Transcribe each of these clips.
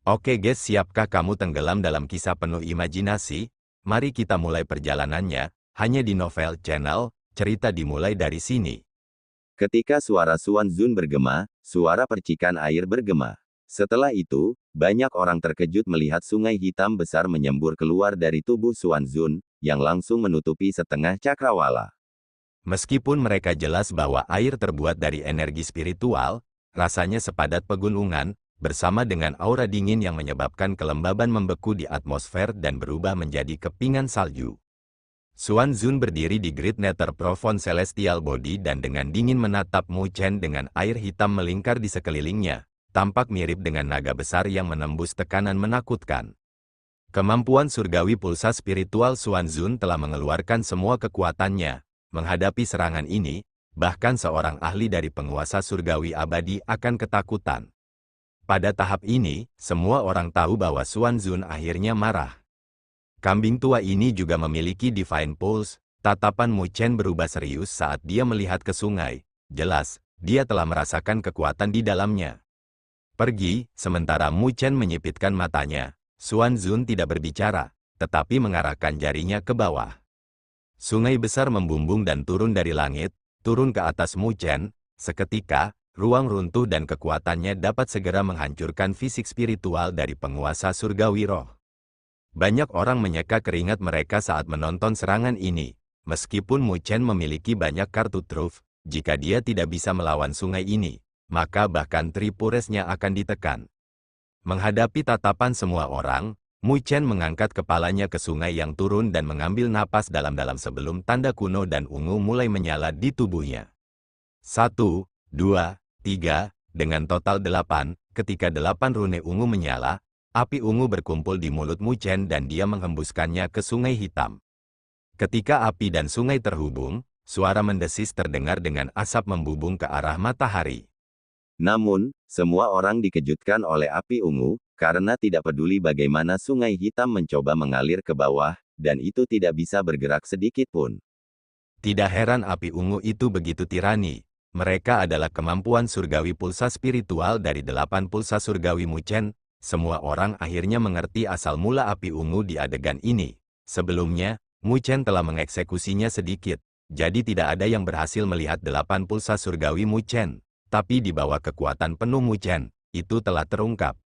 Oke guys, siapkah kamu tenggelam dalam kisah penuh imajinasi? Mari kita mulai perjalanannya, hanya di Novel Channel, cerita dimulai dari sini. Ketika suara Xuan Zun bergema, suara percikan air bergema. Setelah itu, banyak orang terkejut melihat sungai hitam besar menyembur keluar dari tubuh Xuan Zun, yang langsung menutupi setengah cakrawala. Meskipun mereka jelas bahwa air terbuat dari energi spiritual, rasanya sepadat pegunungan, bersama dengan aura dingin yang menyebabkan kelembaban membeku di atmosfer dan berubah menjadi kepingan salju. Xuan Zun berdiri di Great Nether Profound Celestial Body dan dengan dingin menatap Mu Chen dengan air hitam melingkar di sekelilingnya, tampak mirip dengan naga besar yang menembus tekanan menakutkan. Kemampuan surgawi pulsa spiritual Xuan Zun telah mengeluarkan semua kekuatannya. Menghadapi serangan ini, bahkan seorang ahli dari penguasa surgawi abadi akan ketakutan. Pada tahap ini, semua orang tahu bahwa Xuan Zun akhirnya marah. Kambing tua ini juga memiliki Divine Pulse. Tatapan Mu Chen berubah serius saat dia melihat ke sungai. Jelas, dia telah merasakan kekuatan di dalamnya. Pergi, sementara Mu Chen menyipitkan matanya. Xuan Zun tidak berbicara, tetapi mengarahkan jarinya ke bawah. Sungai besar membumbung dan turun dari langit, turun ke atas Mu Chen. Seketika, ruang runtuh dan kekuatannya dapat segera menghancurkan fisik spiritual dari penguasa surgawi roh. Banyak orang menyeka keringat mereka saat menonton serangan ini. Meskipun Mu Chen memiliki banyak kartu truf, jika dia tidak bisa melawan sungai ini, maka bahkan Tripuresnya akan ditekan. Menghadapi tatapan semua orang, Mu Chen mengangkat kepalanya ke sungai yang turun dan mengambil napas dalam-dalam sebelum tanda kuno dan ungu mulai menyala di tubuhnya. 1, 2, 3, dengan total 8, ketika 8 rune ungu menyala, api ungu berkumpul di mulut Mu Chen dan dia menghembuskannya ke sungai hitam. Ketika api dan sungai terhubung, suara mendesis terdengar dengan asap membubung ke arah matahari. Namun, semua orang dikejutkan oleh api ungu, karena tidak peduli bagaimana sungai hitam mencoba mengalir ke bawah, dan itu tidak bisa bergerak sedikit pun. Tidak heran api ungu itu begitu tirani. Mereka adalah kemampuan surgawi pulsa spiritual dari 8 pulsa surgawi Mu Chen. Semua orang akhirnya mengerti asal mula api ungu di adegan ini. Sebelumnya, Mu Chen telah mengeksekusinya sedikit, jadi tidak ada yang berhasil melihat 8 pulsa surgawi Mu Chen. Tapi di bawah kekuatan penuh Mu Chen, itu telah terungkap.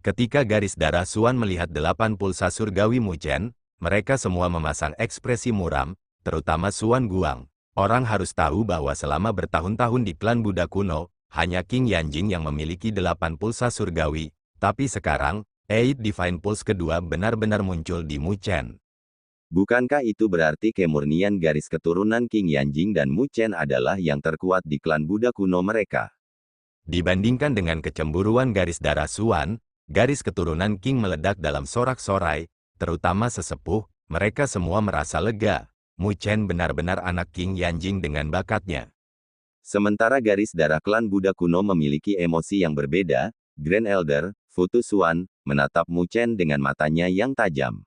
Ketika garis darah Xuan melihat 8 pulsa surgawi Mu Chen, mereka semua memasang ekspresi muram, terutama Xuan Guang. Orang harus tahu bahwa selama bertahun-tahun di klan Buddha kuno, hanya King Yanjing yang memiliki 8 pulsa surgawi, tapi sekarang, 8 Divine Pulse kedua benar-benar muncul di Mu Chen. Bukankah itu berarti kemurnian garis keturunan King Yanjing dan Mu Chen adalah yang terkuat di klan Buddha kuno mereka? Dibandingkan dengan kecemburuan garis darah Xuan, garis keturunan King meledak dalam sorak-sorai, terutama sesepuh, mereka semua merasa lega. Mu Chen benar-benar anak King Yanjing dengan bakatnya. Sementara garis darah klan Buddha kuno memiliki emosi yang berbeda, Grand Elder, Futu Xuan, menatap Mu Chen dengan matanya yang tajam.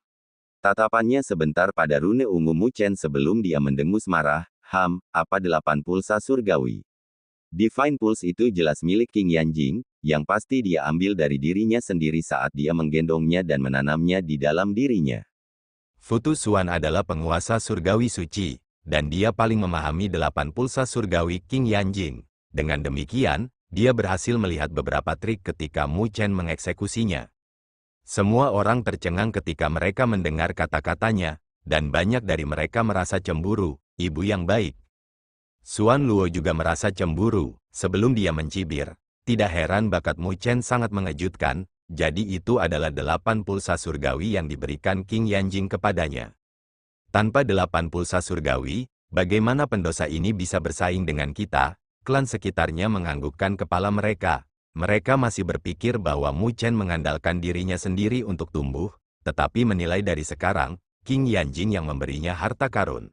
Tatapannya sebentar pada rune ungu Mu Chen sebelum dia mendengus marah, apa 8 pulsa surgawi? Divine Pulse itu jelas milik King Yanjing, yang pasti dia ambil dari dirinya sendiri saat dia menggendongnya dan menanamnya di dalam dirinya. Futu Xuan adalah penguasa surgawi suci, dan dia paling memahami 8 pulsa surgawi King Yanjing. Dengan demikian, dia berhasil melihat beberapa trik ketika Mu Chen mengeksekusinya. Semua orang tercengang ketika mereka mendengar kata-katanya, dan banyak dari mereka merasa cemburu, ibu yang baik. Xuan Luo juga merasa cemburu, sebelum dia mencibir. Tidak heran bakat Mu Chen sangat mengejutkan, jadi itu adalah 8 pulsa surgawi yang diberikan King Yanjing kepadanya. Tanpa 8 pulsa surgawi, bagaimana pendosa ini bisa bersaing dengan kita? Klan sekitarnya menganggukkan kepala mereka. Mereka masih berpikir bahwa Mu Chen mengandalkan dirinya sendiri untuk tumbuh, tetapi menilai dari sekarang, King Yanjing yang memberinya harta karun.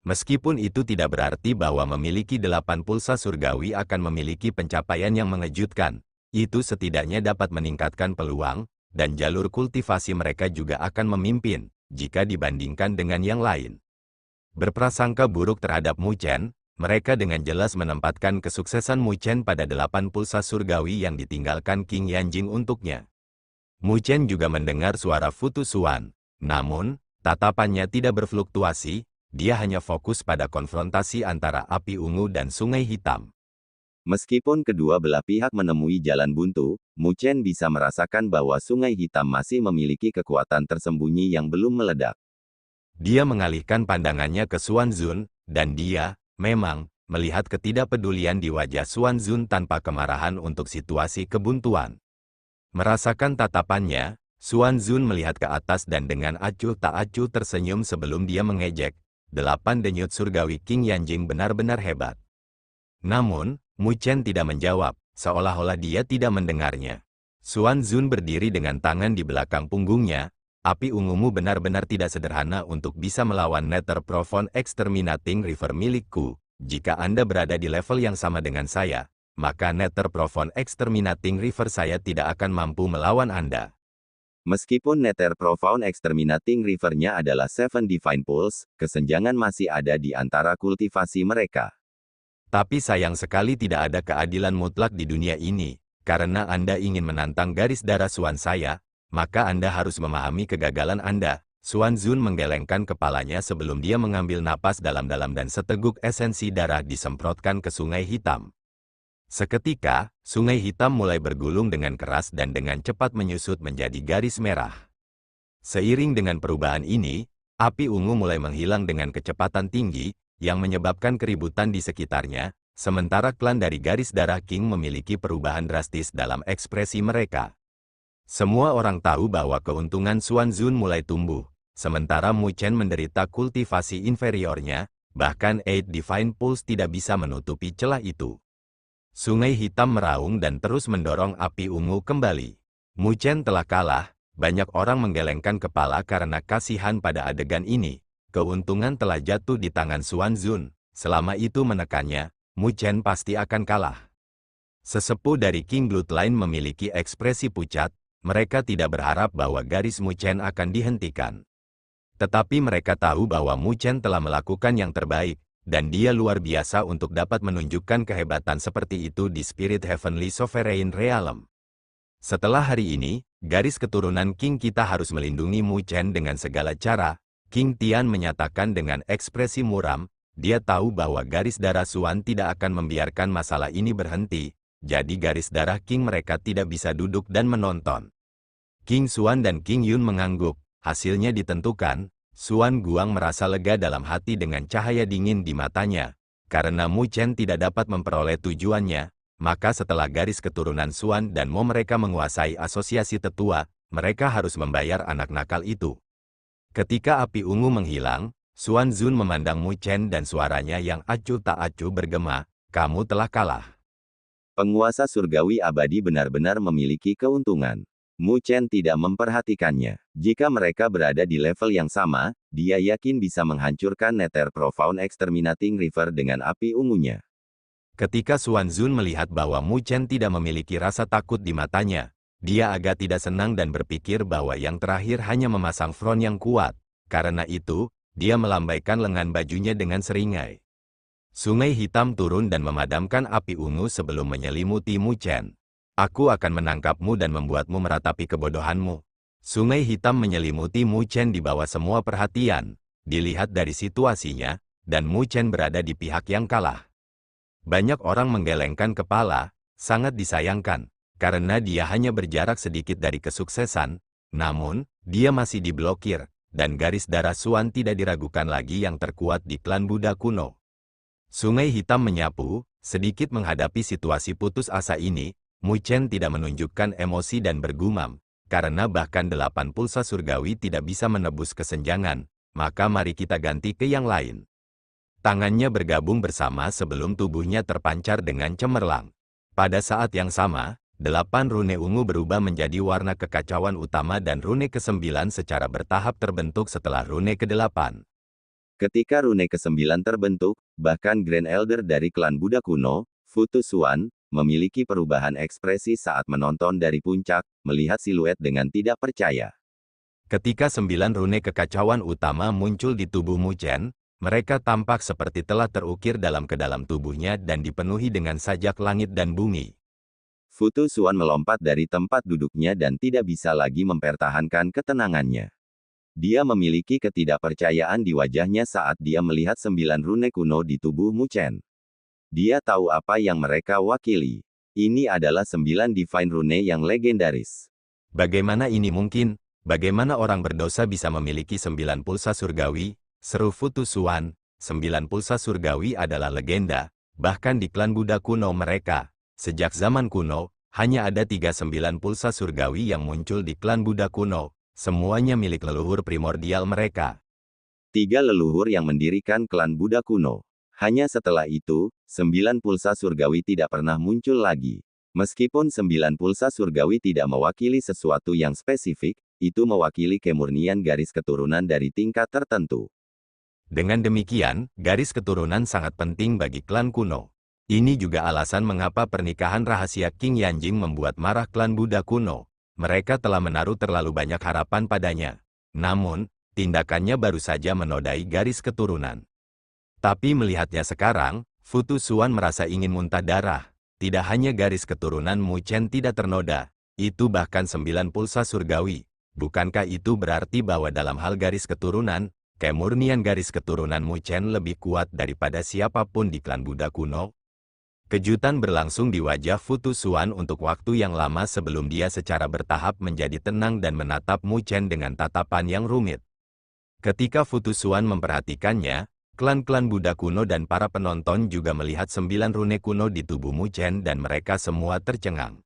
Meskipun itu tidak berarti bahwa memiliki 8 pulsa surgawi akan memiliki pencapaian yang mengejutkan, itu setidaknya dapat meningkatkan peluang, dan jalur kultivasi mereka juga akan memimpin, jika dibandingkan dengan yang lain. Berprasangka buruk terhadap Mu Chen, mereka dengan jelas menempatkan kesuksesan Mu Chen pada 8 pulsa surgawi yang ditinggalkan King Yanjing untuknya. Mu Chen juga mendengar suara Futu Xuan. Namun, tatapannya tidak berfluktuasi, dia hanya fokus pada konfrontasi antara api ungu dan sungai hitam. Meskipun kedua belah pihak menemui jalan buntu, Mu Chen bisa merasakan bahwa sungai hitam masih memiliki kekuatan tersembunyi yang belum meledak. Dia mengalihkan pandangannya ke Xuan Zun, dan dia, memang, melihat ketidakpedulian di wajah Xuan Zun tanpa kemarahan untuk situasi kebuntuan. Merasakan tatapannya, Xuan Zun melihat ke atas dan dengan acuh tak acuh tersenyum sebelum dia mengejek, 8 denyut surgawi King Yanjing benar-benar hebat. Namun, Mu Chen tidak menjawab, seolah-olah dia tidak mendengarnya. Xuan Zun berdiri dengan tangan di belakang punggungnya. Api ungumu benar-benar tidak sederhana untuk bisa melawan Nether Profound Exterminating River milikku. Jika Anda berada di level yang sama dengan saya, maka Nether Profound Exterminating River saya tidak akan mampu melawan Anda. Meskipun Nether Profound Exterminating River-nya adalah Seven Divine Pools, kesenjangan masih ada di antara kultivasi mereka. Tapi sayang sekali tidak ada keadilan mutlak di dunia ini. Karena Anda ingin menantang garis darah Xuan saya, maka Anda harus memahami kegagalan Anda. Xuan Zun menggelengkan kepalanya sebelum dia mengambil napas dalam-dalam dan seteguk esensi darah disemprotkan ke sungai hitam. Seketika, sungai hitam mulai bergulung dengan keras dan dengan cepat menyusut menjadi garis merah. Seiring dengan perubahan ini, api ungu mulai menghilang dengan kecepatan tinggi, yang menyebabkan keributan di sekitarnya, sementara klan dari garis darah King memiliki perubahan drastis dalam ekspresi mereka. Semua orang tahu bahwa keuntungan Xuan Zun mulai tumbuh, sementara Mu Chen menderita kultivasi inferiornya, bahkan Eight Divine Pulse tidak bisa menutupi celah itu. Sungai hitam meraung dan terus mendorong api ungu kembali. Mu Chen telah kalah, banyak orang menggelengkan kepala karena kasihan pada adegan ini. Keuntungan telah jatuh di tangan Xuan Zun, selama itu menekannya, Mu Chen pasti akan kalah. Sesepuh dari King Bloodline memiliki ekspresi pucat, mereka tidak berharap bahwa garis Mu Chen akan dihentikan. Tetapi mereka tahu bahwa Mu Chen telah melakukan yang terbaik, dan dia luar biasa untuk dapat menunjukkan kehebatan seperti itu di Spirit Heavenly Sovereign Realm. Setelah hari ini, garis keturunan King kita harus melindungi Mu Chen dengan segala cara. King Tian menyatakan dengan ekspresi muram, dia tahu bahwa garis darah Xuan tidak akan membiarkan masalah ini berhenti, jadi garis darah King mereka tidak bisa duduk dan menonton. King Xuan dan King Yun mengangguk, hasilnya ditentukan. Xuan Guang merasa lega dalam hati dengan cahaya dingin di matanya. Karena Mu Chen tidak dapat memperoleh tujuannya, maka setelah garis keturunan Xuan dan Mo mereka menguasai asosiasi tetua, mereka harus membayar anak nakal itu. Ketika api ungu menghilang, Xuan Zun memandang Mu Chen dan suaranya yang acuh tak acuh bergema, kamu telah kalah. Penguasa surgawi abadi benar-benar memiliki keuntungan. Mu Chen tidak memperhatikannya. Jika mereka berada di level yang sama, dia yakin bisa menghancurkan Nether Profound Exterminating River dengan api ungunya. Ketika Xuan Zun melihat bahwa Mu Chen tidak memiliki rasa takut di matanya, dia agak tidak senang dan berpikir bahwa yang terakhir hanya memasang front yang kuat. Karena itu, dia melambaikan lengan bajunya dengan seringai. Sungai hitam turun dan memadamkan api ungu sebelum menyelimuti Mu Chen. Aku akan menangkapmu dan membuatmu meratapi kebodohanmu. Sungai hitam menyelimuti Mu Chen di bawah semua perhatian. Dilihat dari situasinya, dan Mu Chen berada di pihak yang kalah. Banyak orang menggelengkan kepala, sangat disayangkan, karena dia hanya berjarak sedikit dari kesuksesan. Namun, dia masih diblokir, dan garis darah Xuan tidak diragukan lagi yang terkuat di klan Buddha kuno. Sungai hitam menyapu, sedikit menghadapi situasi putus asa ini. Mu Chen tidak menunjukkan emosi dan bergumam, karena bahkan 8 pulsa surgawi tidak bisa menebus kesenjangan, maka mari kita ganti ke yang lain. Tangannya bergabung bersama sebelum tubuhnya terpancar dengan cemerlang. Pada saat yang sama, 8 rune ungu berubah menjadi warna kekacauan utama dan rune ke-9 secara bertahap terbentuk setelah rune ke-8. Ketika rune ke-9 terbentuk, bahkan Grand Elder dari klan Buddha kuno, Futu Xuan, memiliki perubahan ekspresi saat menonton dari puncak, melihat siluet dengan tidak percaya. Ketika 9 rune kekacauan utama muncul di tubuh Mu Chen, mereka tampak seperti telah terukir dalam ke dalam tubuhnya dan dipenuhi dengan sajak langit dan bumi. Futu Xuan melompat dari tempat duduknya dan tidak bisa lagi mempertahankan ketenangannya. Dia memiliki ketidakpercayaan di wajahnya saat dia melihat 9 rune kuno di tubuh Mu Chen. Dia tahu apa yang mereka wakili. Ini adalah 9 Divine Rune yang legendaris. Bagaimana ini mungkin? Bagaimana orang berdosa bisa memiliki 9 pulsa surgawi? Seru Futu Xuan. 9 pulsa surgawi adalah legenda. Bahkan di klan Buddha kuno mereka. Sejak zaman kuno, hanya ada 39 pulsa surgawi yang muncul di klan Buddha kuno. Semuanya milik leluhur primordial mereka. 3 leluhur yang mendirikan klan Buddha kuno. Hanya setelah itu, 9 pulsa surgawi tidak pernah muncul lagi. Meskipun 9 pulsa surgawi tidak mewakili sesuatu yang spesifik, itu mewakili kemurnian garis keturunan dari tingkat tertentu. Dengan demikian, garis keturunan sangat penting bagi klan kuno. Ini juga alasan mengapa pernikahan rahasia King Yanjing membuat marah klan Buddha kuno. Mereka telah menaruh terlalu banyak harapan padanya. Namun, tindakannya baru saja menodai garis keturunan. Tapi melihatnya sekarang, Futu Xuan merasa ingin muntah darah. Tidak hanya garis keturunan Mu Chen tidak ternoda, itu bahkan 9 pulsa surgawi. Bukankah itu berarti bahwa dalam hal garis keturunan, kemurnian garis keturunan Mu Chen lebih kuat daripada siapapun di klan Buddha kuno? Kejutan berlangsung di wajah Futu Xuan untuk waktu yang lama sebelum dia secara bertahap menjadi tenang dan menatap Mu Chen dengan tatapan yang rumit. Ketika Futu Xuan memperhatikannya, klan-klan Buddha kuno dan para penonton juga melihat 9 rune kuno di tubuh Mu Chen dan mereka semua tercengang.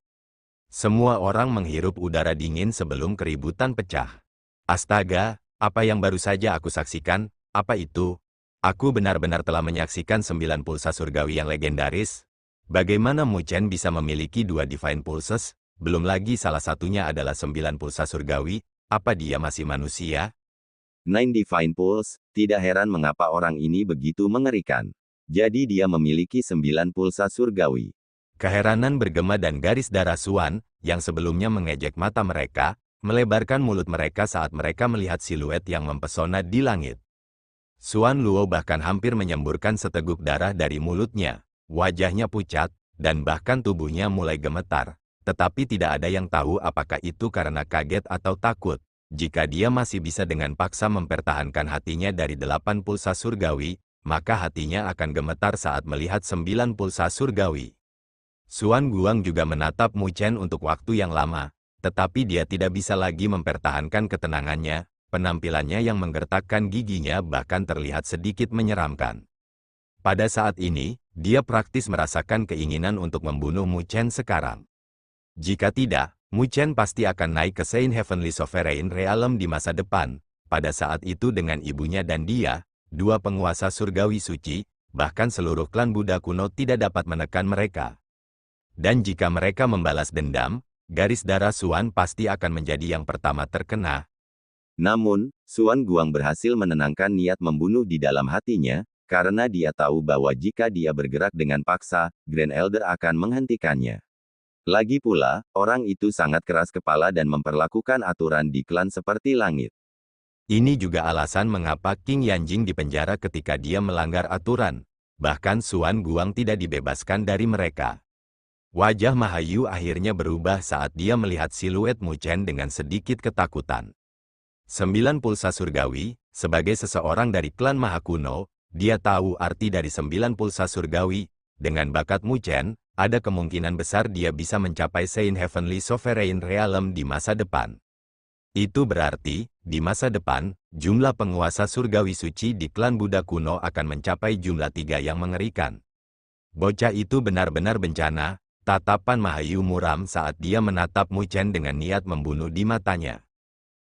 Semua orang menghirup udara dingin sebelum keributan pecah. Astaga! Apa yang baru saja aku saksikan? Apa itu? Aku benar-benar telah menyaksikan 9 pulsa surgawi yang legendaris. Bagaimana Mu Chen bisa memiliki 2 Divine Pulses? Belum lagi salah satunya adalah 9 pulsa surgawi. Apa dia masih manusia? 9 Divine Pulse, tidak heran mengapa orang ini begitu mengerikan. Jadi dia memiliki 9 pulsa surgawi. Keheranan bergema dan garis darah Xuan, yang sebelumnya mengejek mata mereka, melebarkan mulut mereka saat mereka melihat siluet yang mempesona di langit. Xuan Luo bahkan hampir menyemburkan seteguk darah dari mulutnya. Wajahnya pucat, dan bahkan tubuhnya mulai gemetar. Tetapi tidak ada yang tahu apakah itu karena kaget atau takut. Jika dia masih bisa dengan paksa mempertahankan hatinya dari 8 pulsa surgawi, maka hatinya akan gemetar saat melihat 9 pulsa surgawi. Xuan Guang juga menatap Mu Chen untuk waktu yang lama. Tetapi dia tidak bisa lagi mempertahankan ketenangannya, penampilannya yang menggertakkan giginya bahkan terlihat sedikit menyeramkan. Pada saat ini, dia praktis merasakan keinginan untuk membunuh Mu Chen sekarang. Jika tidak, Mu Chen pasti akan naik ke Saint Heavenly Sovereign Realm di masa depan. Pada saat itu dengan ibunya dan dia, 2 penguasa surgawi suci, bahkan seluruh klan Buddha kuno tidak dapat menekan mereka. Dan jika mereka membalas dendam, garis darah Xuan pasti akan menjadi yang pertama terkena. Namun, Xuan Guang berhasil menenangkan niat membunuh di dalam hatinya, karena dia tahu bahwa jika dia bergerak dengan paksa, Grand Elder akan menghentikannya. Lagi pula, orang itu sangat keras kepala dan memperlakukan aturan di klan seperti langit. Ini juga alasan mengapa King Yanjing dipenjara ketika dia melanggar aturan. Bahkan Xuan Guang tidak dibebaskan dari mereka. Wajah Mahayu akhirnya berubah saat dia melihat siluet Mu Chen dengan sedikit ketakutan. 9 pulsa surgawi, sebagai seseorang dari klan Maha Kuno, dia tahu arti dari 9 pulsa surgawi. Dengan bakat Mu Chen, ada kemungkinan besar dia bisa mencapai Saint Heavenly Sovereign Realm di masa depan. Itu berarti, di masa depan, jumlah penguasa surgawi suci di klan Buddha kuno akan mencapai jumlah 3 yang mengerikan. Bocah itu benar-benar bencana. Tatapan Mahayu muram saat dia menatap Mu Chen dengan niat membunuh di matanya.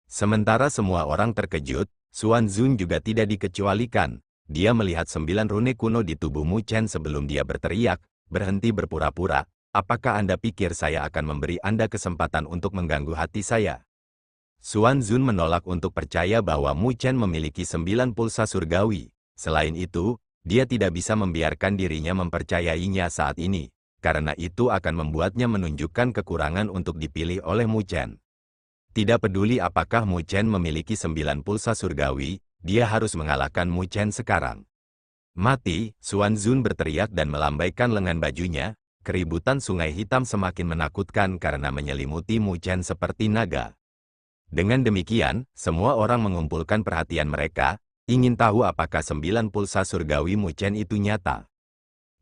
Sementara semua orang terkejut, Xuan Zun juga tidak dikecualikan. Dia melihat 9 rune kuno di tubuh Mu Chen sebelum dia berteriak, "Berhenti berpura-pura, apakah Anda pikir saya akan memberi Anda kesempatan untuk mengganggu hati saya?" Xuan Zun menolak untuk percaya bahwa Mu Chen memiliki 9 pulsa surgawi. Selain itu, dia tidak bisa membiarkan dirinya mempercayainya saat ini. Karena itu akan membuatnya menunjukkan kekurangan untuk dipilih oleh Mu Chen. Tidak peduli apakah Mu Chen memiliki 9 pulsa surgawi, dia harus mengalahkan Mu Chen sekarang. "Mati!" Xuan Zun berteriak dan melambaikan lengan bajunya, keributan Sungai Hitam semakin menakutkan karena menyelimuti Mu Chen seperti naga. Dengan demikian, semua orang mengumpulkan perhatian mereka, ingin tahu apakah 9 pulsa surgawi Mu Chen itu nyata.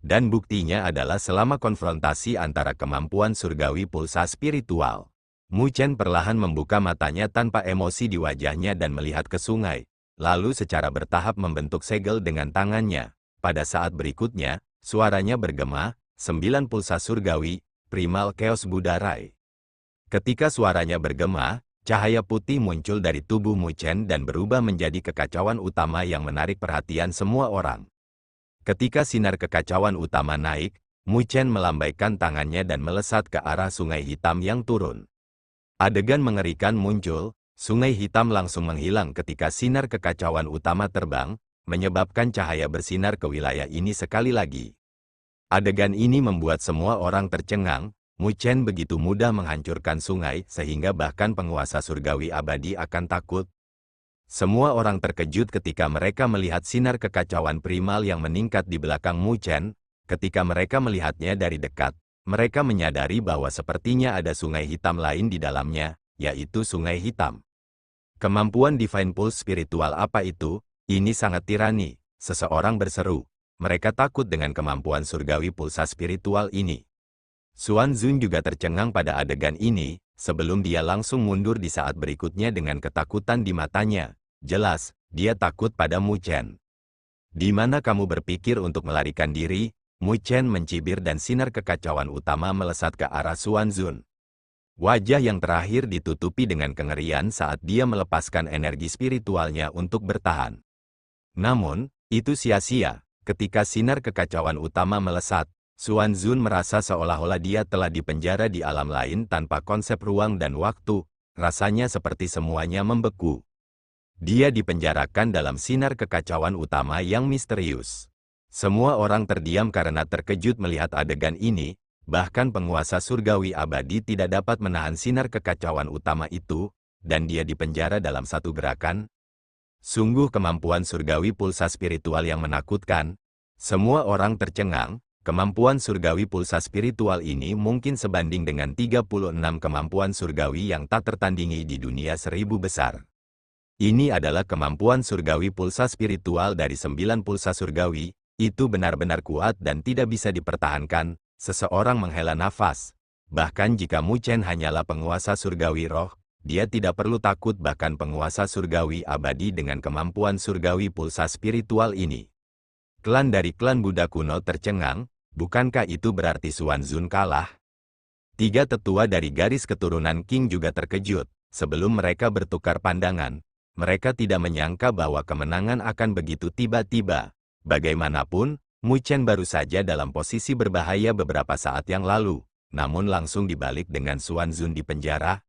Dan buktinya adalah selama konfrontasi antara kemampuan surgawi pulsa spiritual. Mu Chen perlahan membuka matanya tanpa emosi di wajahnya dan melihat ke sungai, lalu secara bertahap membentuk segel dengan tangannya. Pada saat berikutnya, suaranya bergema, 9 pulsa surgawi, primal chaos Buddha Rai. Ketika suaranya bergema, cahaya putih muncul dari tubuh Mu Chen dan berubah menjadi kekacauan utama yang menarik perhatian semua orang. Ketika sinar kekacauan utama naik, Mu Chen melambaikan tangannya dan melesat ke arah Sungai Hitam yang turun. Adegan mengerikan muncul, Sungai Hitam langsung menghilang ketika sinar kekacauan utama terbang, menyebabkan cahaya bersinar ke wilayah ini sekali lagi. Adegan ini membuat semua orang tercengang. Mu Chen begitu mudah menghancurkan sungai sehingga bahkan penguasa surgawi abadi akan takut. Semua orang terkejut ketika mereka melihat sinar kekacauan primal yang meningkat di belakang Mu Chen. Ketika mereka melihatnya dari dekat, mereka menyadari bahwa sepertinya ada sungai hitam lain di dalamnya, yaitu Sungai Hitam. Kemampuan Divine Pulse spiritual apa itu? Ini sangat tirani, seseorang berseru. Mereka takut dengan kemampuan surgawi pulsa spiritual ini. Xuan Zun juga tercengang pada adegan ini, sebelum dia langsung mundur di saat berikutnya dengan ketakutan di matanya. Jelas, dia takut pada Mu Chen. Di mana kamu berpikir untuk melarikan diri? Mu Chen mencibir dan sinar kekacauan utama melesat ke arah Xuan Zun. Wajah yang terakhir ditutupi dengan kengerian saat dia melepaskan energi spiritualnya untuk bertahan. Namun, itu sia-sia. Ketika sinar kekacauan utama melesat, Xuan Zun merasa seolah-olah dia telah dipenjara di alam lain tanpa konsep ruang dan waktu. Rasanya seperti semuanya membeku. Dia dipenjarakan dalam sinar kekacauan utama yang misterius. Semua orang terdiam karena terkejut melihat adegan ini, bahkan penguasa surgawi abadi tidak dapat menahan sinar kekacauan utama itu, dan dia dipenjara dalam satu gerakan. Sungguh kemampuan surgawi pulsa spiritual yang menakutkan. Semua orang tercengang, kemampuan surgawi pulsa spiritual ini mungkin sebanding dengan 36 kemampuan surgawi yang tak tertandingi di dunia 1000 besar. Ini adalah kemampuan surgawi pulsa spiritual dari 9 pulsa surgawi, itu benar-benar kuat dan tidak bisa dipertahankan. Seseorang menghela nafas. Bahkan jika Mu Chen hanyalah penguasa surgawi roh, dia tidak perlu takut bahkan penguasa surgawi abadi dengan kemampuan surgawi pulsa spiritual ini. Klan dari klan Buddha kuno tercengang, bukankah itu berarti Xuan Zun kalah? 3 tetua dari garis keturunan Qing juga terkejut, sebelum mereka bertukar pandangan. Mereka tidak menyangka bahwa kemenangan akan begitu tiba-tiba. Bagaimanapun, Mu Chen baru saja dalam posisi berbahaya beberapa saat yang lalu, namun langsung dibalik dengan Xuan Zun di penjara.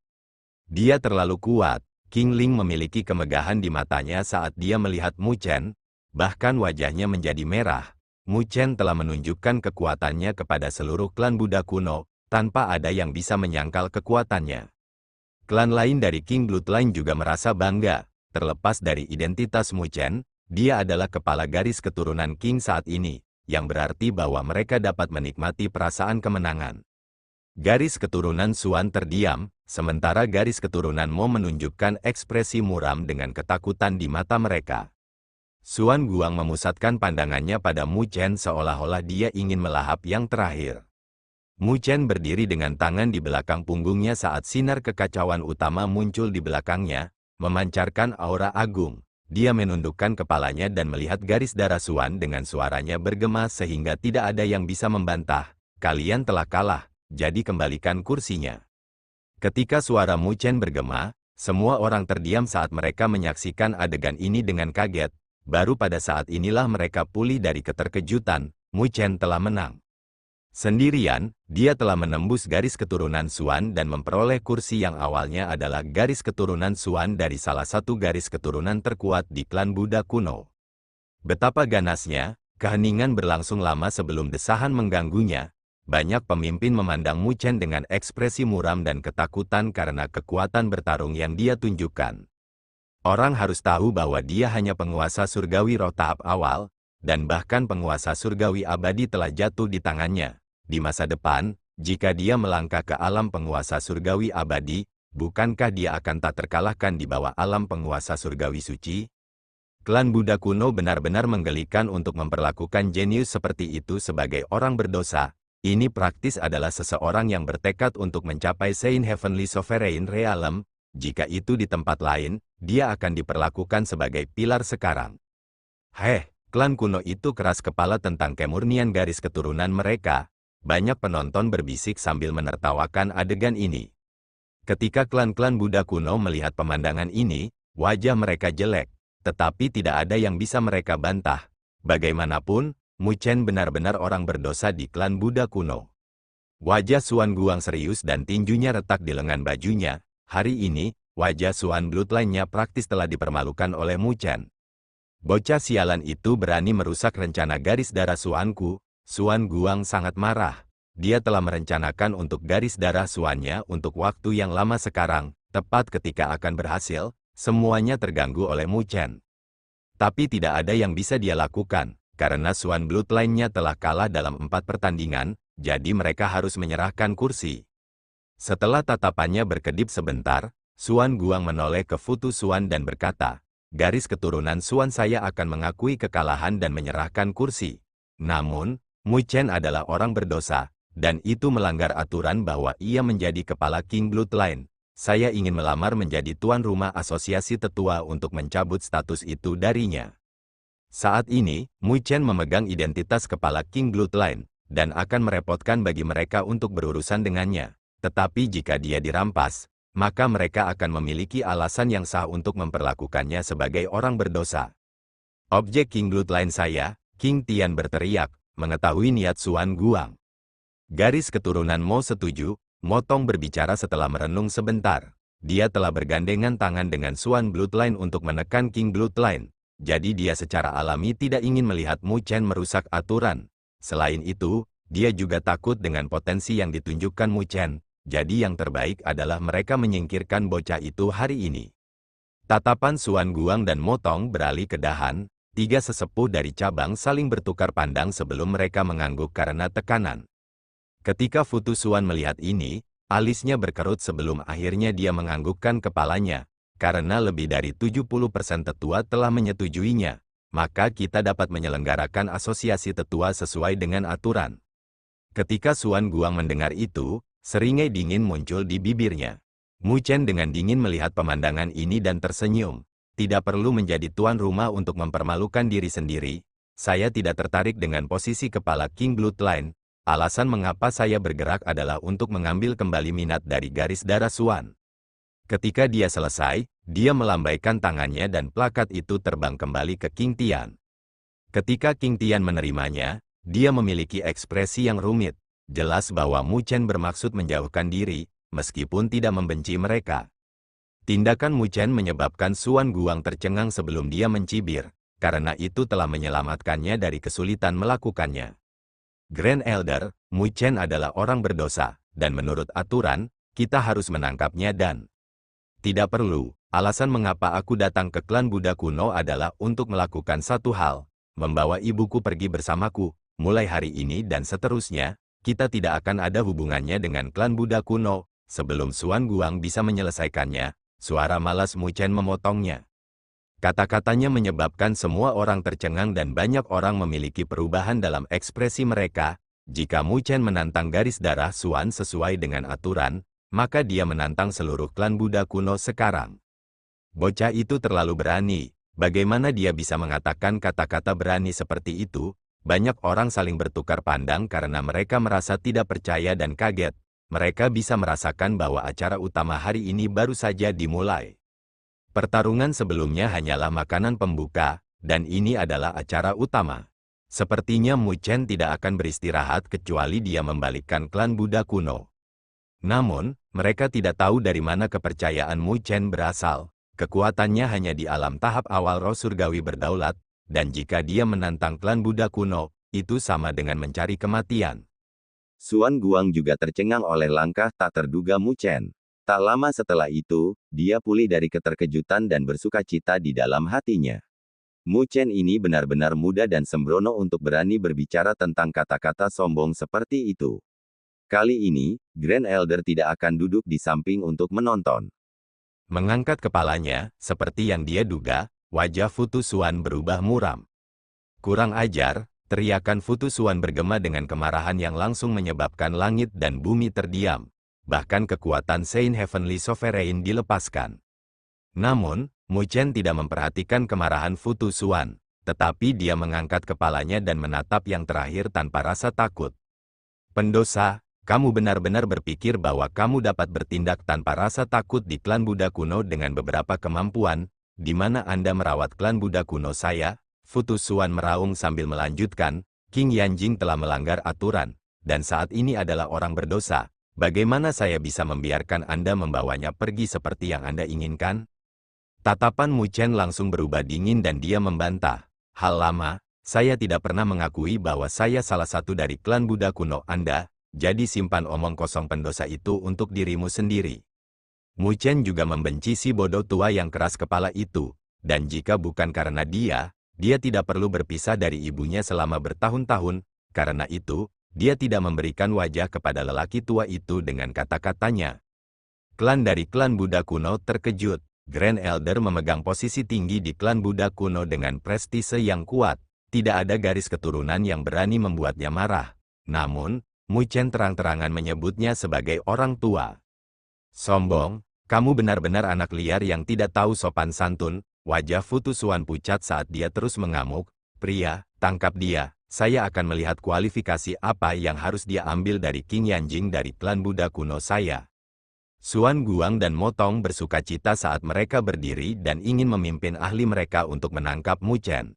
Dia terlalu kuat. Qing Ling memiliki kemegahan di matanya saat dia melihat Mu Chen, bahkan wajahnya menjadi merah. Mu Chen telah menunjukkan kekuatannya kepada seluruh klan Buddha kuno, tanpa ada yang bisa menyangkal kekuatannya. Klan lain dari Qing Bloodline juga merasa bangga. Terlepas dari identitas Mu Chen, dia adalah kepala garis keturunan Qing saat ini, yang berarti bahwa mereka dapat menikmati perasaan kemenangan. Garis keturunan Xuan terdiam, sementara garis keturunan Mo menunjukkan ekspresi muram dengan ketakutan di mata mereka. Xuan Guang memusatkan pandangannya pada Mu Chen seolah-olah dia ingin melahap yang terakhir. Mu Chen berdiri dengan tangan di belakang punggungnya saat sinar kekacauan utama muncul di belakangnya, memancarkan aura agung. Dia menundukkan kepalanya dan melihat garis darah Xuan dengan suaranya bergema sehingga tidak ada yang bisa membantah. Kalian telah kalah, jadi kembalikan kursinya. Ketika suara Mu Chen bergema, semua orang terdiam saat mereka menyaksikan adegan ini dengan kaget. Baru pada saat inilah mereka pulih dari keterkejutan. Mu Chen telah menang. Sendirian, dia telah menembus garis keturunan Xuan dan memperoleh kursi yang awalnya adalah garis keturunan Xuan dari salah satu garis keturunan terkuat di klan Buddha kuno. Betapa ganasnya, keheningan berlangsung lama sebelum desahan mengganggunya. Banyak pemimpin memandang Mu Chen dengan ekspresi muram dan ketakutan karena kekuatan bertarung yang dia tunjukkan. Orang harus tahu bahwa dia hanya penguasa surgawi roh tahap awal, dan bahkan penguasa surgawi abadi telah jatuh di tangannya. di masa depan, jika dia melangkah ke alam penguasa surgawi abadi, bukankah dia akan tak terkalahkan di bawah alam penguasa surgawi suci? Klan Buddha kuno benar-benar menggelikan untuk memperlakukan jenius seperti itu sebagai orang berdosa. Ini praktis adalah seseorang yang bertekad untuk mencapai Saint Heavenly Sovereign Realm. Jika itu di tempat lain, dia akan diperlakukan sebagai pilar sekarang. Klan kuno itu keras kepala tentang kemurnian garis keturunan mereka. Banyak penonton berbisik sambil menertawakan adegan ini. Ketika klan-klan Buddha kuno melihat pemandangan ini, wajah mereka jelek, tetapi tidak ada yang bisa mereka bantah. Bagaimanapun, Mu Chen benar-benar orang berdosa di klan Buddha kuno. Wajah Xuan Guang serius dan tinjunya retak di lengan bajunya. Hari ini, wajah Xuan Bloodline-nya praktis telah dipermalukan oleh Mu Chen. Bocah sialan itu berani merusak rencana garis darah Xuanku. Xuan Guang sangat marah. Dia telah merencanakan untuk garis darah Xuannya untuk waktu yang lama sekarang. Tepat ketika akan berhasil, semuanya terganggu oleh Mu Chen. Tapi tidak ada yang bisa dia lakukan, karena Xuan Bloodline-nya telah kalah dalam 4 pertandingan, jadi mereka harus menyerahkan kursi. Setelah tatapannya berkedip sebentar, Xuan Guang menoleh ke Futu Xuan dan berkata, garis keturunan Xuan saya akan mengakui kekalahan dan menyerahkan kursi. Namun, Mu Chen adalah orang berdosa, dan itu melanggar aturan bahwa ia menjadi kepala King Bloodline. Saya ingin melamar menjadi tuan rumah asosiasi tetua untuk mencabut status itu darinya. Saat ini, Mu Chen memegang identitas kepala King Bloodline, dan akan merepotkan bagi mereka untuk berurusan dengannya. Tetapi jika dia dirampas, maka mereka akan memiliki alasan yang sah untuk memperlakukannya sebagai orang berdosa. Objek King Bloodline saya, King Tian berteriak, mengetahui niat Xuan Guang. Garis keturunan Mo setuju. Motong berbicara setelah merenung sebentar. Dia telah bergandengan tangan dengan Xuan Bloodline untuk menekan King Bloodline. Jadi dia secara alami tidak ingin melihat Mu Chen merusak aturan. Selain itu, dia juga takut dengan potensi yang ditunjukkan Mu Chen. Jadi yang terbaik adalah mereka menyingkirkan bocah itu hari ini. Tatapan Xuan Guang dan Motong beralih ke dahan. 3 sesepuh dari cabang saling bertukar pandang sebelum mereka mengangguk karena tekanan. Ketika Futu Xuan melihat ini, alisnya berkerut sebelum akhirnya dia menganggukkan kepalanya. Karena lebih dari 70% tetua telah menyetujuinya, maka kita dapat menyelenggarakan asosiasi tetua sesuai dengan aturan. Ketika Xuan Guang mendengar itu, seringai dingin muncul di bibirnya. Mu Chen dengan dingin melihat pemandangan ini dan tersenyum. Tidak perlu menjadi tuan rumah untuk mempermalukan diri sendiri. Saya tidak tertarik dengan posisi kepala King Bloodline. Alasan mengapa saya bergerak adalah untuk mengambil kembali minat dari garis darah Xuan. Ketika dia selesai, dia melambaikan tangannya dan plakat itu terbang kembali ke King Tian. Ketika King Tian menerimanya, dia memiliki ekspresi yang rumit. Jelas bahwa Mu Chen bermaksud menjauhkan diri, meskipun tidak membenci mereka. Tindakan Mu Chen menyebabkan Xuan Guang tercengang sebelum dia mencibir, karena itu telah menyelamatkannya dari kesulitan melakukannya. Grand Elder, Mu Chen adalah orang berdosa, dan menurut aturan, kita harus menangkapnya dan tidak perlu. Alasan mengapa aku datang ke klan Buddha kuno adalah untuk melakukan satu hal, membawa ibuku pergi bersamaku. Mulai hari ini dan seterusnya, kita tidak akan ada hubungannya dengan klan Buddha kuno. Sebelum Xuan Guang bisa menyelesaikannya, suara malas Mu Chen memotongnya. Kata-katanya menyebabkan semua orang tercengang dan banyak orang memiliki perubahan dalam ekspresi mereka. Jika Mu Chen menantang garis darah Xuan sesuai dengan aturan, maka dia menantang seluruh klan Buddha kuno sekarang. Bocah itu terlalu berani. Bagaimana dia bisa mengatakan kata-kata berani seperti itu? Banyak orang saling bertukar pandang karena mereka merasa tidak percaya dan kaget. Mereka bisa merasakan bahwa acara utama hari ini baru saja dimulai. Pertarungan sebelumnya hanyalah makanan pembuka, dan ini adalah acara utama. Sepertinya Mu Chen tidak akan beristirahat kecuali dia membalikkan klan Buddha kuno. Namun, mereka tidak tahu dari mana kepercayaan Mu Chen berasal. Kekuatannya hanya di alam tahap awal roh surgawi berdaulat, dan jika dia menantang klan Buddha kuno, itu sama dengan mencari kematian. Xuan Guang juga tercengang oleh langkah tak terduga Mu Chen. Tak lama setelah itu, dia pulih dari keterkejutan dan bersukacita di dalam hatinya. Mu Chen ini benar-benar muda dan sembrono untuk berani berbicara tentang kata-kata sombong seperti itu. Kali ini, Grand Elder tidak akan duduk di samping untuk menonton. Mengangkat kepalanya, seperti yang dia duga, wajah Fu Tusuan berubah muram. Kurang ajar, teriakan Fu Tusuan bergema dengan kemarahan yang langsung menyebabkan langit dan bumi terdiam. Bahkan kekuatan Saint Heavenly Sovereign dilepaskan. Namun, Mu Chen tidak memperhatikan kemarahan Fu Tusuan, tetapi dia mengangkat kepalanya dan menatap yang terakhir tanpa rasa takut. Pendosa, kamu benar-benar berpikir bahwa kamu dapat bertindak tanpa rasa takut di klan Buddha kuno dengan beberapa kemampuan, di mana Anda merawat klan Buddha kuno saya? Fu Tusuan meraung sambil melanjutkan, King Yanjing telah melanggar aturan, dan saat ini adalah orang berdosa. Bagaimana saya bisa membiarkan Anda membawanya pergi seperti yang Anda inginkan? Tatapan Mu Chen langsung berubah dingin dan dia membantah. Hal lama, saya tidak pernah mengakui bahwa saya salah satu dari klan Buddha kuno Anda, jadi simpan omong kosong pendosa itu untuk dirimu sendiri. Mu Chen juga membenci si bodoh tua yang keras kepala itu, dan jika bukan karena dia tidak perlu berpisah dari ibunya selama bertahun-tahun, karena itu, dia tidak memberikan wajah kepada lelaki tua itu dengan kata-katanya. Klan dari klan Buddha kuno terkejut. Grand Elder memegang posisi tinggi di klan Buddha kuno dengan prestise yang kuat. Tidak ada garis keturunan yang berani membuatnya marah. Namun, Mu Chen terang-terangan menyebutnya sebagai orang tua. Sombong, kamu benar-benar anak liar yang tidak tahu sopan santun. Wajah Fu Tusuan pucat saat dia terus mengamuk. Pria, tangkap dia. Saya akan melihat kualifikasi apa yang harus dia ambil dari King Yanjing dari klan Buddha kuno saya. Suan Guang dan Motong bersukacita saat mereka berdiri dan ingin memimpin ahli mereka untuk menangkap Mu Chen.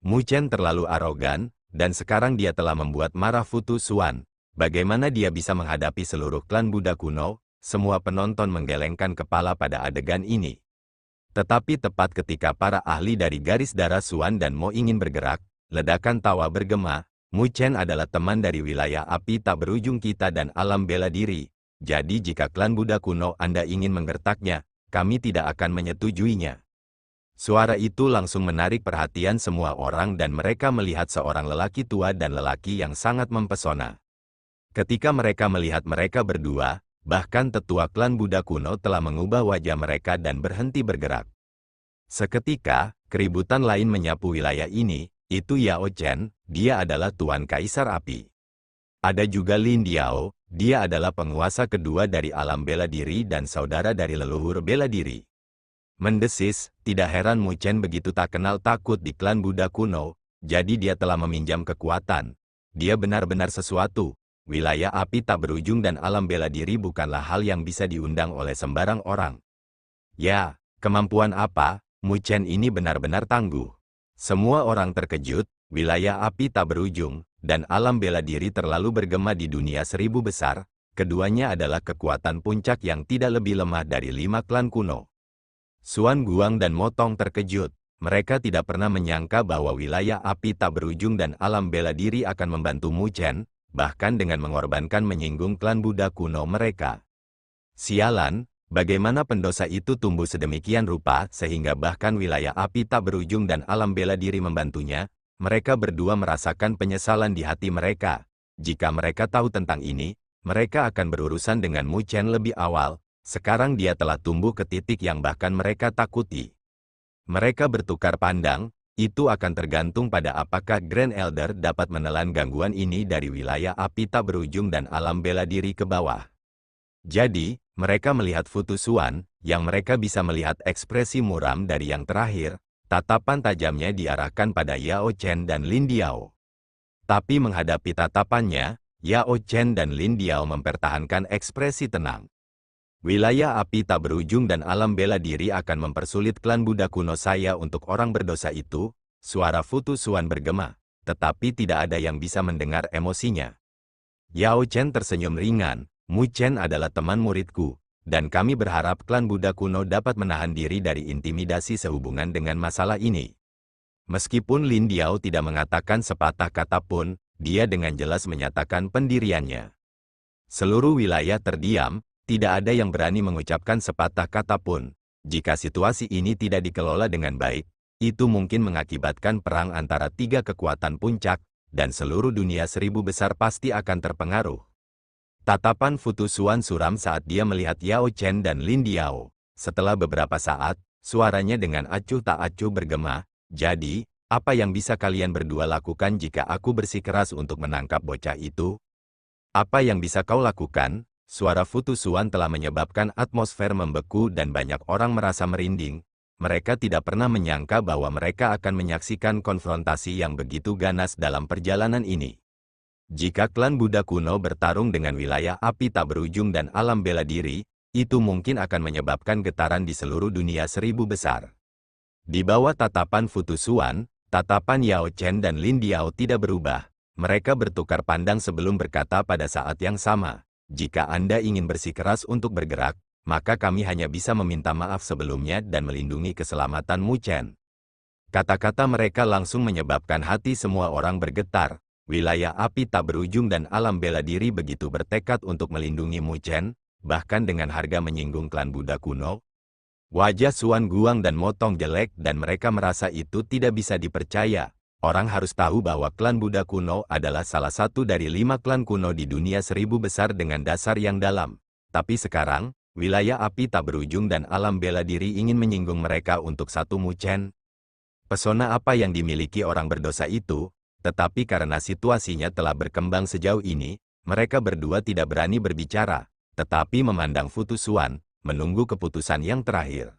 Mu Chen terlalu arogan, dan sekarang dia telah membuat marah Fu Tusuan. Bagaimana dia bisa menghadapi seluruh klan Buddha kuno? Semua penonton menggelengkan kepala pada adegan ini. Tetapi tepat ketika para ahli dari garis darah Suan dan Mo ingin bergerak, ledakan tawa bergema. Mu Chen adalah teman dari wilayah api tak berujung kita dan alam bela diri. Jadi jika klan Buddha kuno Anda ingin menggertaknya, kami tidak akan menyetujuinya. Suara itu langsung menarik perhatian semua orang dan mereka melihat seorang lelaki tua dan lelaki yang sangat mempesona. Ketika mereka melihat mereka berdua, bahkan tetua klan Buddha kuno telah mengubah wajah mereka dan berhenti bergerak. Seketika, keributan lain menyapu wilayah ini, itu Yao Chen, dia adalah Tuan Kaisar Api. Ada juga Lin Diao, dia adalah penguasa kedua dari alam bela diri dan saudara dari leluhur bela diri. Mendesis, tidak heran Mu Chen begitu tak kenal takut di klan Buddha kuno, jadi dia telah meminjam kekuatan. Dia benar-benar sesuatu. Wilayah api tak berujung dan alam bela diri bukanlah hal yang bisa diundang oleh sembarang orang. Ya, kemampuan apa? Mu Chen ini benar-benar tangguh. Semua orang terkejut, wilayah api tak berujung, dan alam bela diri terlalu bergema di dunia seribu besar. Keduanya adalah kekuatan puncak yang tidak lebih lemah dari 5 klan kuno. Suan Guang dan Motong terkejut. Mereka tidak pernah menyangka bahwa wilayah api tak berujung dan alam bela diri akan membantu Mu Chen, bahkan dengan mengorbankan menyinggung klan Buddha kuno mereka. Sialan, bagaimana pendosa itu tumbuh sedemikian rupa sehingga bahkan wilayah api tak berujung dan alam bela diri membantunya. Mereka berdua merasakan penyesalan di hati mereka. Jika mereka tahu tentang ini, mereka akan berurusan dengan Mu Chen lebih awal. Sekarang dia telah tumbuh ke titik yang bahkan mereka takuti. Mereka bertukar pandang, itu akan tergantung pada apakah Grand Elder dapat menelan gangguan ini dari wilayah api tak berujung dan alam bela diri ke bawah. Jadi, mereka melihat Fu Tusuan, yang mereka bisa melihat ekspresi muram dari yang terakhir. Tatapan tajamnya diarahkan pada Yao Chen dan Lin Diao. Tapi menghadapi tatapannya, Yao Chen dan Lin Diao mempertahankan ekspresi tenang. Wilayah api tak berujung dan alam bela diri akan mempersulit klan Buddha kuno saya untuk orang berdosa itu. Suara Fu Tusuan bergema, tetapi tidak ada yang bisa mendengar emosinya. Yao Chen tersenyum ringan. Mu Chen adalah teman muridku. Dan kami berharap klan Buddha kuno dapat menahan diri dari intimidasi sehubungan dengan masalah ini. Meskipun Lin Diao tidak mengatakan sepatah kata pun, dia dengan jelas menyatakan pendiriannya. Seluruh wilayah terdiam, tidak ada yang berani mengucapkan sepatah kata pun. Jika situasi ini tidak dikelola dengan baik, itu mungkin mengakibatkan perang antara tiga kekuatan puncak, dan seluruh dunia seribu besar pasti akan terpengaruh. Tatapan Fu Tuzuan suram saat dia melihat Yao Chen dan Lin Diao. Setelah beberapa saat, suaranya dengan acuh tak acuh bergema, "Jadi, apa yang bisa kalian berdua lakukan jika aku bersikeras untuk menangkap bocah itu? Apa yang bisa kau lakukan?" Suara Fu Tuzuan telah menyebabkan atmosfer membeku dan banyak orang merasa merinding. Mereka tidak pernah menyangka bahwa mereka akan menyaksikan konfrontasi yang begitu ganas dalam perjalanan ini. Jika klan Buddha kuno bertarung dengan wilayah api tak berujung dan alam bela diri, itu mungkin akan menyebabkan getaran di seluruh dunia seribu besar. Di bawah tatapan Fu Tuzuan, tatapan Yao Chen dan Lin Diao tidak berubah. Mereka bertukar pandang sebelum berkata pada saat yang sama, "Jika Anda ingin bersikeras untuk bergerak, maka kami hanya bisa meminta maaf sebelumnya dan melindungi keselamatan Mu Chen." Kata-kata mereka langsung menyebabkan hati semua orang bergetar. Wilayah api tak berujung dan alam bela diri begitu bertekad untuk melindungi Mu Chen, bahkan dengan harga menyinggung klan Buddha kuno. Wajah Suan Guang dan Motong jelek dan mereka merasa itu tidak bisa dipercaya. Orang harus tahu bahwa klan Buddha kuno adalah salah satu dari 5 klan kuno di dunia seribu besar dengan dasar yang dalam. Tapi sekarang, wilayah api tak berujung dan alam bela diri ingin menyinggung mereka untuk satu Mu Chen. Pesona apa yang dimiliki orang berdosa itu? Tetapi karena situasinya telah berkembang sejauh ini, mereka berdua tidak berani berbicara, tetapi memandang Fu Tuzuan, menunggu keputusan yang terakhir.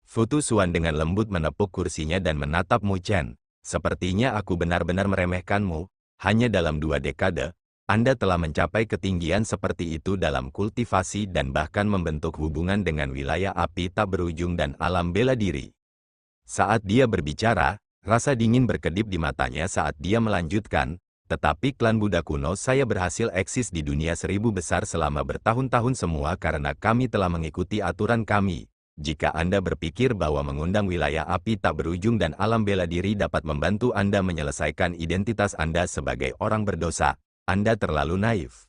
Fu Tuzuan dengan lembut menepuk kursinya dan menatap Mu Chen. "Sepertinya aku benar-benar meremehkanmu. Hanya dalam 2 dekade, Anda telah mencapai ketinggian seperti itu dalam kultivasi dan bahkan membentuk hubungan dengan wilayah api tak berujung dan alam bela diri." Saat dia berbicara, rasa dingin berkedip di matanya saat dia melanjutkan, "Tetapi klan Buddha kuno saya berhasil eksis di dunia seribu besar selama bertahun-tahun semua karena kami telah mengikuti aturan kami. Jika Anda berpikir bahwa mengundang wilayah api tak berujung dan alam bela diri dapat membantu Anda menyelesaikan identitas Anda sebagai orang berdosa, Anda terlalu naif."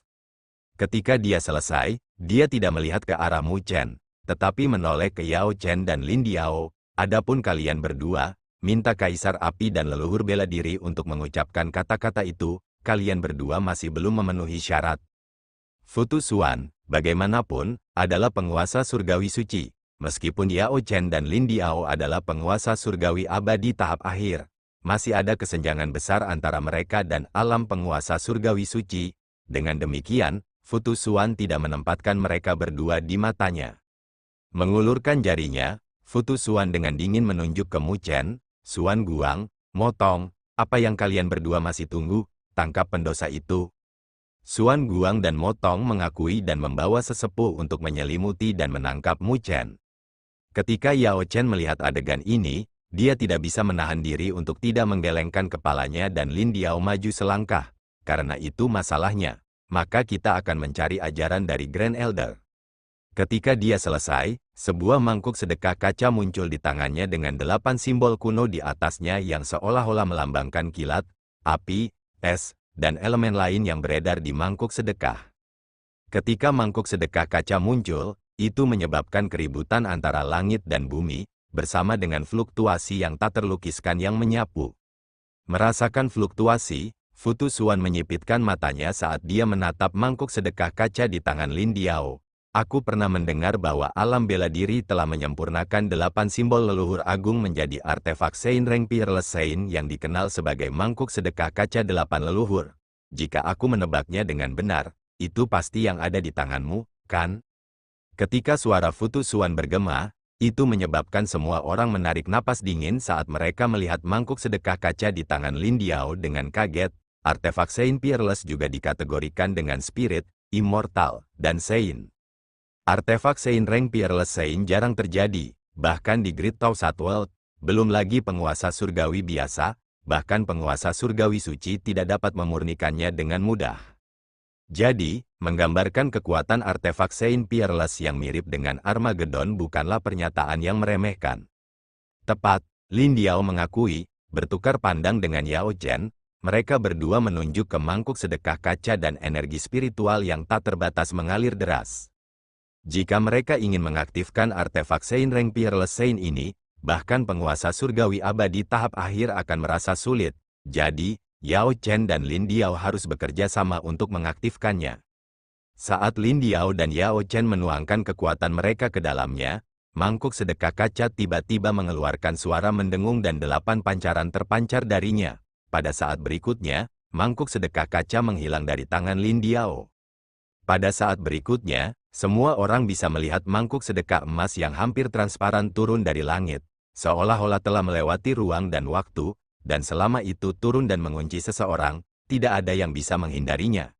Ketika dia selesai, dia tidak melihat ke arah Mu Chen, tetapi menoleh ke Yao Chen dan Lin Diao. "Adapun kalian berdua, minta Kaisar Api dan leluhur bela diri untuk mengucapkan kata-kata itu, kalian berdua masih belum memenuhi syarat." Fu Tuzuan, bagaimanapun, adalah penguasa surgawi suci. Meskipun Yao Chen dan Lin Diao adalah penguasa surgawi abadi tahap akhir, masih ada kesenjangan besar antara mereka dan alam penguasa surgawi suci. Dengan demikian, Fu Tuzuan tidak menempatkan mereka berdua di matanya. Mengulurkan jarinya, Fu Tuzuan dengan dingin menunjuk ke Mu Chen, "Suan Guang, Motong, apa yang kalian berdua masih tunggu? Tangkap pendosa itu." Suan Guang dan Motong mengakui dan membawa sesepuh untuk menyelimuti dan menangkap Mu Chen. Ketika Yao Chen melihat adegan ini, dia tidak bisa menahan diri untuk tidak menggelengkan kepalanya dan Lin Diao maju selangkah. "Karena itu masalahnya, maka kita akan mencari ajaran dari Grand Elder." Ketika dia selesai, sebuah mangkuk sedekah kaca muncul di tangannya dengan 8 simbol kuno di atasnya yang seolah-olah melambangkan kilat, api, es, dan elemen lain yang beredar di mangkuk sedekah. Ketika mangkuk sedekah kaca muncul, itu menyebabkan keributan antara langit dan bumi, bersama dengan fluktuasi yang tak terlukiskan yang menyapu. Merasakan fluktuasi, Fu Tuzuan menyipitkan matanya saat dia menatap mangkuk sedekah kaca di tangan Lin Diao. "Aku pernah mendengar bahwa alam bela diri telah menyempurnakan 8 simbol leluhur agung menjadi artefak Sein Reng Peerless Sein yang dikenal sebagai mangkuk sedekah kaca 8 leluhur. Jika aku menebaknya dengan benar, itu pasti yang ada di tanganmu, kan?" Ketika suara Fu Tuzuan bergema, itu menyebabkan semua orang menarik napas dingin saat mereka melihat mangkuk sedekah kaca di tangan Lin Diao dengan kaget. Artefak Sein Peerless juga dikategorikan dengan spirit, immortal, dan Sein. Artefak Sein Reng Peerless Sein jarang terjadi, bahkan di Great Tao Sat World. Belum lagi penguasa surgawi biasa, bahkan penguasa surgawi suci tidak dapat memurnikannya dengan mudah. Jadi, menggambarkan kekuatan artefak Sein Peerless yang mirip dengan Armageddon bukanlah pernyataan yang meremehkan. Tepat, Lin Diao mengakui, bertukar pandang dengan Yao Chen, mereka berdua menunjuk ke mangkuk sedekah kaca dan energi spiritual yang tak terbatas mengalir deras. Jika mereka ingin mengaktifkan artefak Sein Reng Peerless Sein ini, bahkan penguasa surgawi abadi tahap akhir akan merasa sulit. Jadi, Yao Chen dan Lin Diao harus bekerja sama untuk mengaktifkannya. Saat Lin Diao dan Yao Chen menuangkan kekuatan mereka ke dalamnya, mangkuk sedekah kaca tiba-tiba mengeluarkan suara mendengung dan 8 pancaran terpancar darinya. Pada saat berikutnya, mangkuk sedekah kaca menghilang dari tangan Lin Diao. Pada saat berikutnya, semua orang bisa melihat mangkuk sedekah emas yang hampir transparan turun dari langit, seolah-olah telah melewati ruang dan waktu, dan selama itu turun dan mengunci seseorang, tidak ada yang bisa menghindarinya.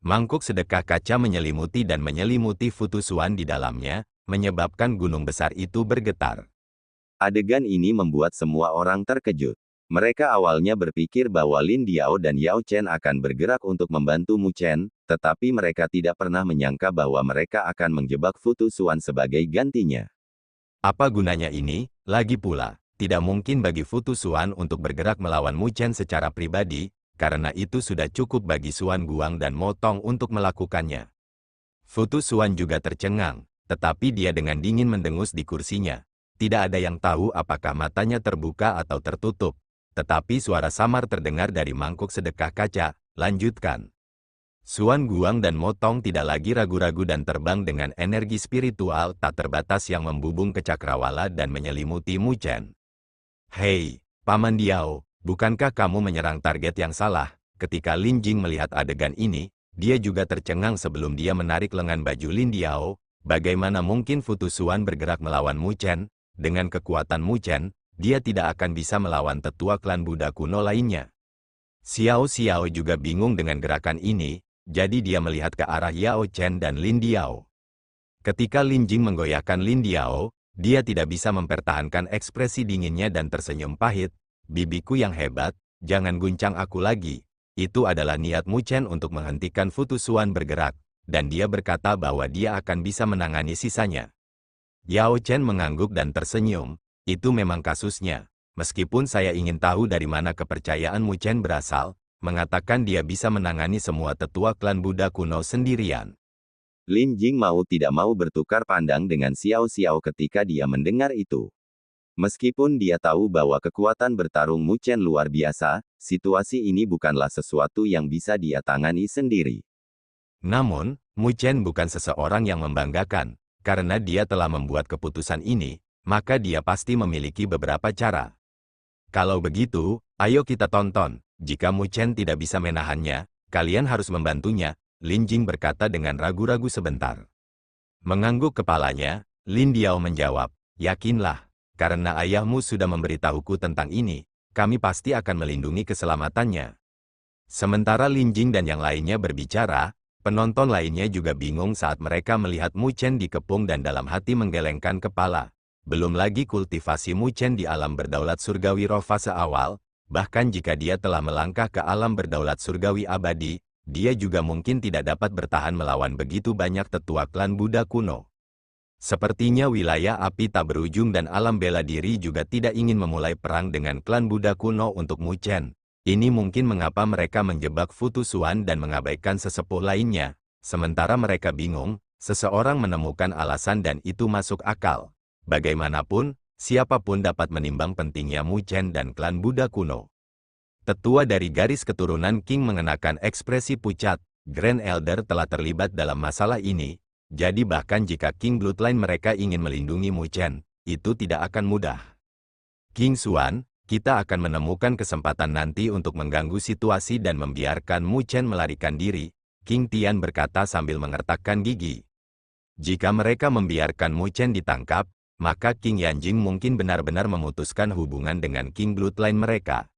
Mangkuk sedekah kaca menyelimuti dan menyelimuti Futusuan di dalamnya, menyebabkan gunung besar itu bergetar. Adegan ini membuat semua orang terkejut. Mereka awalnya berpikir bahwa Lin Diao dan Yao Chen akan bergerak untuk membantu Mu Chen, tetapi mereka tidak pernah menyangka bahwa mereka akan menjebak Futusuan sebagai gantinya. Apa gunanya ini? Lagi pula, tidak mungkin bagi Futusuan untuk bergerak melawan Mu Chen secara pribadi, karena itu sudah cukup bagi Suan Guang dan Motong untuk melakukannya. Futusuan juga tercengang, tetapi dia dengan dingin mendengus di kursinya. Tidak ada yang tahu apakah matanya terbuka atau tertutup. Tetapi suara samar terdengar dari mangkuk sedekah kaca, lanjutkan. Suan Guang dan Motong tidak lagi ragu-ragu dan terbang dengan energi spiritual tak terbatas yang membubung ke cakrawala dan menyelimuti Mu Chen. Hei, Paman Diao, bukankah kamu menyerang target yang salah? Ketika Lin Jing melihat adegan ini, dia juga tercengang sebelum dia menarik lengan baju Lin Diao. Bagaimana mungkin Futusuan bergerak melawan Mu Chen? Dengan kekuatan Mu Chen, dia tidak akan bisa melawan tetua klan Buddha kuno lainnya. Xiao Xiao juga bingung dengan gerakan ini, jadi dia melihat ke arah Yao Chen dan Lin Diao. Ketika Lin Jing menggoyahkan Lin Diao, dia tidak bisa mempertahankan ekspresi dinginnya dan tersenyum pahit. Bibiku yang hebat, jangan guncang aku lagi. Itu adalah niat Mu Chen untuk menghentikan Futusuan bergerak, dan dia berkata bahwa dia akan bisa menangani sisanya. Yao Chen mengangguk dan tersenyum. Itu memang kasusnya. Meskipun saya ingin tahu dari mana kepercayaan Mu Chen berasal, mengatakan dia bisa menangani semua tetua klan Buddha kuno sendirian. Lin Jing mau tidak mau bertukar pandang dengan Xiao Xiao ketika dia mendengar itu. Meskipun dia tahu bahwa kekuatan bertarung Mu Chen luar biasa, situasi ini bukanlah sesuatu yang bisa dia tangani sendiri. Namun, Mu Chen bukan seseorang yang membanggakan. Karena dia telah membuat keputusan ini, maka dia pasti memiliki beberapa cara. Kalau begitu, ayo kita tonton. Jika Mu Chen tidak bisa menahannya, kalian harus membantunya, Lin Jing berkata dengan ragu-ragu sebentar. Mengangguk kepalanya, Lin Diao menjawab, yakinlah, karena ayahmu sudah memberitahuku tentang ini, kami pasti akan melindungi keselamatannya. Sementara Lin Jing dan yang lainnya berbicara, penonton lainnya juga bingung saat mereka melihat Mu Chen dikepung dan dalam hati menggelengkan kepala. Belum lagi kultivasi Mu Chen di alam berdaulat surgawi roh fase awal, bahkan jika dia telah melangkah ke alam berdaulat surgawi abadi, dia juga mungkin tidak dapat bertahan melawan begitu banyak tetua klan Buddha kuno. Sepertinya wilayah api tak berujung dan alam bela diri juga tidak ingin memulai perang dengan klan Buddha kuno untuk Mu Chen. Ini mungkin mengapa mereka menjebak Futusuan dan mengabaikan sesepuh lainnya. Sementara mereka bingung, seseorang menemukan alasan dan itu masuk akal. Bagaimanapun, siapapun dapat menimbang pentingnya Mu Chen dan klan Buddha kuno. Tetua dari garis keturunan Qing mengenakan ekspresi pucat. Grand Elder telah terlibat dalam masalah ini, jadi bahkan jika Qing Bloodline mereka ingin melindungi Mu Chen, itu tidak akan mudah. King Xuan, kita akan menemukan kesempatan nanti untuk mengganggu situasi dan membiarkan Mu Chen melarikan diri, King Tian berkata sambil mengertakkan gigi. Jika mereka membiarkan Mu Chen ditangkap, maka King Yanjing mungkin benar-benar memutuskan hubungan dengan King Bloodline mereka.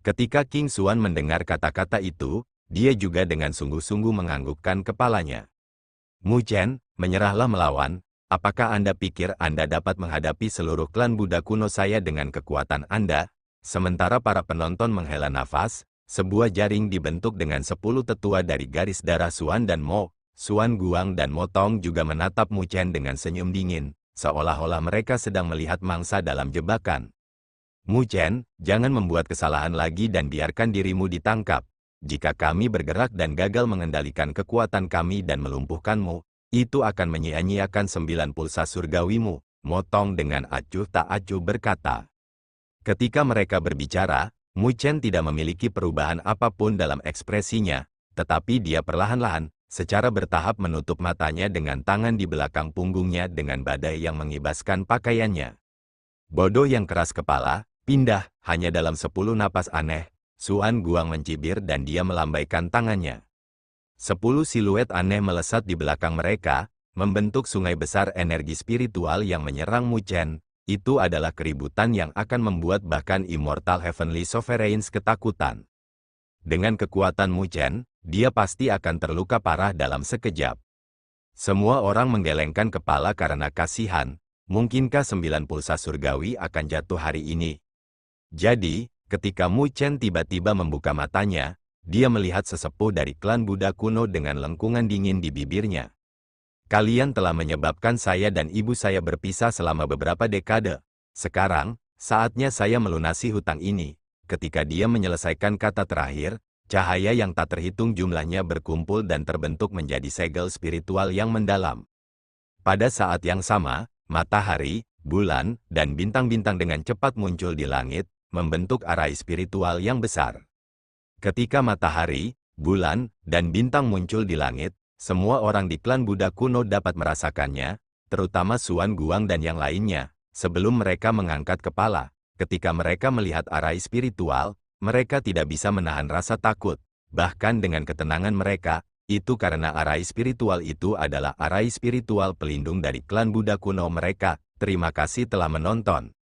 Ketika King Xuan mendengar kata-kata itu, dia juga dengan sungguh-sungguh menganggukkan kepalanya. Mu Chen, menyerahlah melawan. Apakah Anda pikir Anda dapat menghadapi seluruh klan Buddha kuno saya dengan kekuatan Anda? Sementara para penonton menghela nafas, sebuah jaring dibentuk dengan 10 tetua dari garis darah Suan dan Mo. Suan Guang dan Motong juga menatap Mu Chen dengan senyum dingin, seolah-olah mereka sedang melihat mangsa dalam jebakan. Mu Chen, jangan membuat kesalahan lagi dan biarkan dirimu ditangkap. Jika kami bergerak dan gagal mengendalikan kekuatan kami dan melumpuhkanmu, itu akan menyia-nyiakan 9 pulsa surgawimu. Motong dengan acuh tak acuh berkata. Ketika mereka berbicara, Mu Chen tidak memiliki perubahan apapun dalam ekspresinya, tetapi dia perlahan-lahan, secara bertahap menutup matanya dengan tangan di belakang punggungnya dengan badai yang mengibaskan pakaiannya. Bodoh yang keras kepala, pindah, hanya dalam 10 napas aneh, Suan Guang mencibir dan dia melambaikan tangannya. 10 siluet aneh melesat di belakang mereka, membentuk sungai besar energi spiritual yang menyerang Mu Chen. Itu adalah keributan yang akan membuat bahkan Immortal Heavenly Sovereigns ketakutan. Dengan kekuatan Mu Chen, dia pasti akan terluka parah dalam sekejap. Semua orang menggelengkan kepala karena kasihan. Mungkinkah 9 pulsa surgawi akan jatuh hari ini? Jadi, ketika Mu Chen tiba-tiba membuka matanya, dia melihat sesepuh dari klan Buddha kuno dengan lengkungan dingin di bibirnya. Kalian telah menyebabkan saya dan ibu saya berpisah selama beberapa dekade. Sekarang, saatnya saya melunasi hutang ini. Ketika dia menyelesaikan kata terakhir, cahaya yang tak terhitung jumlahnya berkumpul dan terbentuk menjadi segel spiritual yang mendalam. Pada saat yang sama, matahari, bulan, dan bintang-bintang dengan cepat muncul di langit, membentuk arai spiritual yang besar. Ketika matahari, bulan, dan bintang muncul di langit, semua orang di klan Buddha kuno dapat merasakannya, terutama Suan Guang dan yang lainnya. Sebelum mereka mengangkat kepala, ketika mereka melihat arai spiritual, mereka tidak bisa menahan rasa takut. Bahkan dengan ketenangan mereka, itu karena arai spiritual itu adalah arai spiritual pelindung dari klan Buddha kuno mereka. Terima kasih telah menonton.